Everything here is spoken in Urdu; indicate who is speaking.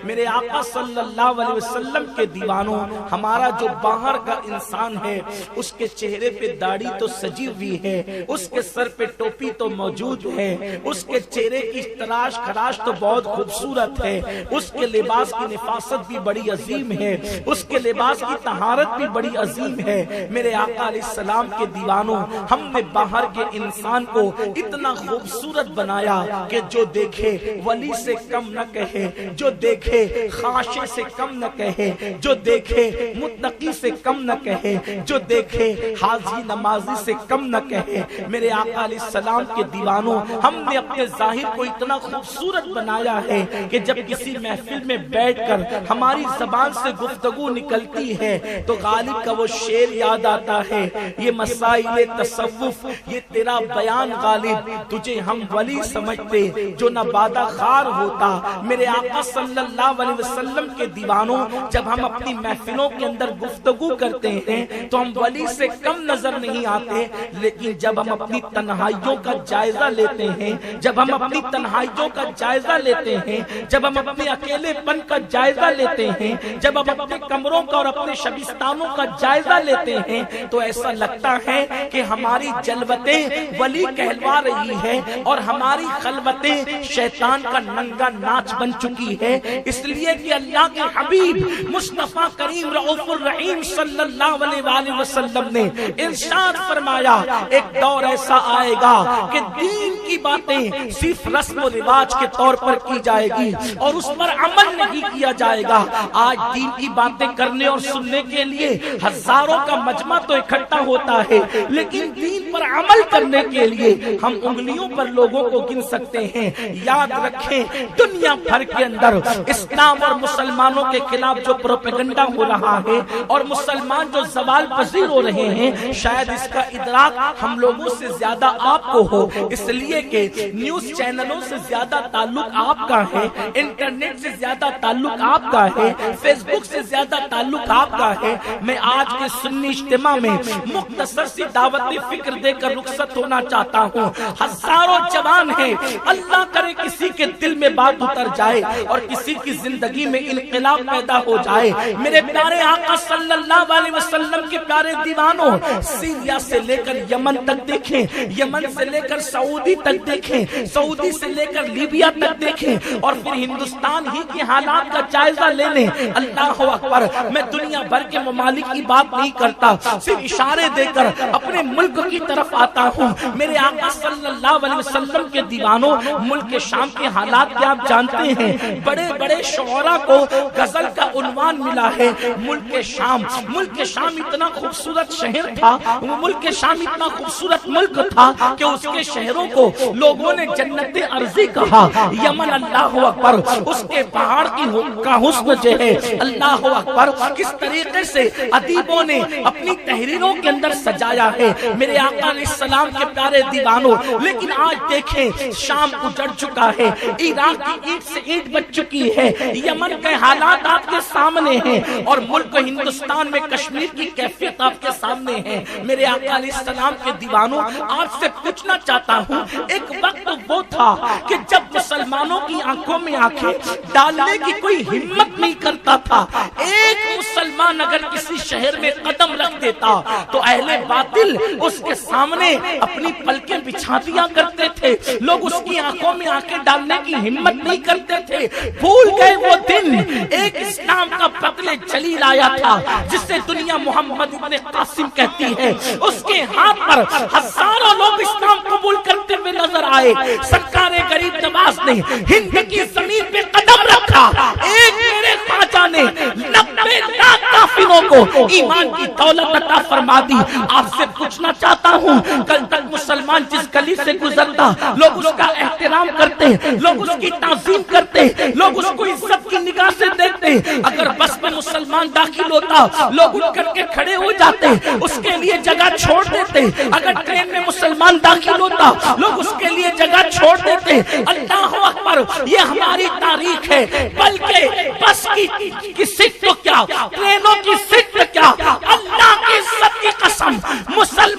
Speaker 1: میرے آقا صلی اللہ علیہ وسلم کے دیوانوں، ہمارا جو باہر کا انسان ہے اس کے چہرے پہ داڑھی تو سجی ہوئی ہے، اس کے سر پہ ٹوپی تو موجود ہے، اس کے چہرے کی تراش خراش تو بہت خوبصورت ہے، اس کے لباس کی نفاست بھی بڑی عظیم ہے، اس کے لباس کی طہارت بھی بڑی عظیم ہے۔ میرے آقا علیہ السلام کے دیوانوں، ہم نے باہر کے انسان کو اتنا خوبصورت بنایا کہ جو دیکھے ولی سے کم نہ کہے، جو دیکھے خاشع سے کم نہ کہے، جو دیکھے متقی سے کم نہ کہے، جو دیکھے حاجی نمازی سے کم نہ کہے۔ میرے آقا علیہ السلام کے دیوانوں، ہم نے اپنے ظاہر کو اتنا خوبصورت بنایا ہے کہ جب کسی محفل میں بیٹھ کر ہماری زبان سے گفتگو نکلتی ہے تو غالب کا وہ شعر یاد آتا ہے، یہ مسائل تصوف، یہ تیرا بیان غالب، تجھے ہم ولی سمجھتے جو نہ بادہ خار ہوتا۔ میرے آقا صلی اللہ علیہ وسلم کے دیوانوں، جب ہم اپنی محفلوں کے اندر گفتگو کرتے ہیں تو ہم ولی سے کم نظر نہیں آتے، لیکن جب ہم اپنی تنہائیوں کا جائزہ لیتے ہیں، جب ہم اپنی تنہائیوں کا جائزہ لیتے ہیں، جب ہم اپنے اکیلے پن کا جائزہ لیتے ہیں، جب ہم اپنے کمروں کا اور اپنے شبستانوں کا جائزہ لیتے ہیں تو ایسا لگتا ہے کہ ہماری جلوتیں ولی کہلوا رہی ہے اور ہماری خلوتیں شیطان کا ننگا ناچ بن چکی ہے۔ اس لیے کہ اللہ کے حبیب مصطفیٰ کریم رؤوف الرحیم صلی اللہ علیہ وآلہ وسلم نے ارشاد فرمایا، ایک دور ایسا آئے گا کہ دین کی باتیں صرف رسم و رواج کے طور پر کی جائے گی اور اس پر عمل نہیں کیا جائے گا۔ آج دین کی باتیں کرنے اور سننے کے لیے ہزاروں کا مجمع تو اکٹھا ہوتا ہے، لیکن دین پر عمل کرنے کے لیے ہم انگلیوں پر لوگوں کو گن سکتے ہیں۔ یاد رکھیں، دنیا بھر کے اندر اسلام اور مسلمانوں کے خلاف جو پروپیگنڈا ہو رہا ہے اور مسلمان جو زوال پذیر ہو رہے ہیں، شاید اس کا ادراک ہم لوگوں سے زیادہ آپ کو ہو، اس لیے کہ نیوز چینلوں سے زیادہ تعلق آپ کا ہے، انٹرنیٹ سے زیادہ تعلق آپ کا ہے، فیس بک سے زیادہ تعلق آپ کا ہے۔ میں آج کے سنی اجتماع میں مختصر سی دعوت فکر دے کر رخصت ہونا چاہتا ہوں۔ ہزاروں جوان ہیں، اللہ کرے کسی کے دل میں بات اتر جائے اور کسی کی زندگی میں انقلاب پیدا ہو جائے۔ میرے پیارے آقا صلی اللہ علیہ وسلم کے پیارے دیوانوں، سیریا سے لے کر یمن تک دیکھیں، یمن سے لے کر سعودی تک دیکھیں، سعودی سے لے کر لیبیا تک دیکھیں اور پھر ہندوستان ہی کے حالات کا جائزہ لے لیں۔ اللہ اکبر، میں دنیا بھر کے ممالک کی بات نہیں کرتا، صرف اشارے دے کر اپنے ملک کی طرف آتا ہوں۔ میرے آقا صلی اللہ علیہ وسلم کے دیوانوں، ملک شام کے حالات کیا آپ جانتے ہیں؟ بڑے بڑے شعراء کو غزل کا عنوان ملا ہے ملک شام۔ ملک شام اتنا خوبصورت شہر تھا، وہ ملک شام اتنا خوبصورت ملک تھا کہ اس کے شہروں کو لوگوں نے جنت ارضی کہا۔ یمن، اللہ اکبر، اس کے پہاڑ کا حسن جو ہے، اللہ اکبر، کس طریقے سے ادیبوں نے اپنی تحریروں کے اندر سجایا ہے میرے آقا علیہ السلام کے پیارے دیوانوں۔ لیکن آج دیکھیں، شام اجڑ چکا ہے، عراق کی اینٹ سے اینٹ بچ چکی ہے، یمن کے حالات آپ کے سامنے ہیں اور ملک ہندوستان میں کشمیر کی کیفیت آپ کے سامنے ہے۔ میرے آقا علیہ السلام کے دیوانوں، آپ سے پوچھنا چاہتا ہوں، ایک وقت وہ تھا کہ جب مسلمانوں کی آنکھوں میں آنکھیں ڈالنے کی کوئی ہمت نہیں کرتا تھا، ایک مسلمان اگر کسی شہر میں قدم رکھ دیتا تو اہل باطل اس کے سامنے اپنی پلکیں بچھا دیا کرتے تھے، لوگ اس کی آنکھوں میں آنکھیں ڈالنے کی ہمت نہیں کرتے تھے۔ بھول گئے وہ دن، ایک اسلام کا بطل جلیل آیا تھا جسے دنیا محمد ابن قاسم کہتی ہے، اس کے ہاتھ پر ہزاروں لوگ اسلام قبول کرتے ہوئے نظر آئے۔ سرکار غریب نواز نے ہند کی زمین پہ قدم رکھا، ایک میرے خواجہ نے 90 لاکھ کافروں کو ایمان کی دولت عطا فرما دی۔ آپ سے پوچھنا چاہتا ہوں، کل تک مسلمان جس گلی سے گزرتا لوگ اس کا احترام کرتے، لوگ اس کی تعظیم کرتے، لوگ اس کو عزت کی نگاہ سے دیکھتے، اگر بس میں مسلمان داخل ہوتا لوگ اٹھ کر کے کھڑے ہو جاتے، اس کے لیے جگہ چھوڑ دیتے، اگر ٹرین میں مسلمان داخل ہوتا لوگ اس کے لیے جگہ چھوڑ دیتے۔ اللہ اکبر، یہ ہماری تاریخ ہے، بلکہ بس کی سیٹ تو کیا، ٹرینوں کی سیٹ تو کیا، اللہ کی عزت کی قسم، مسلمان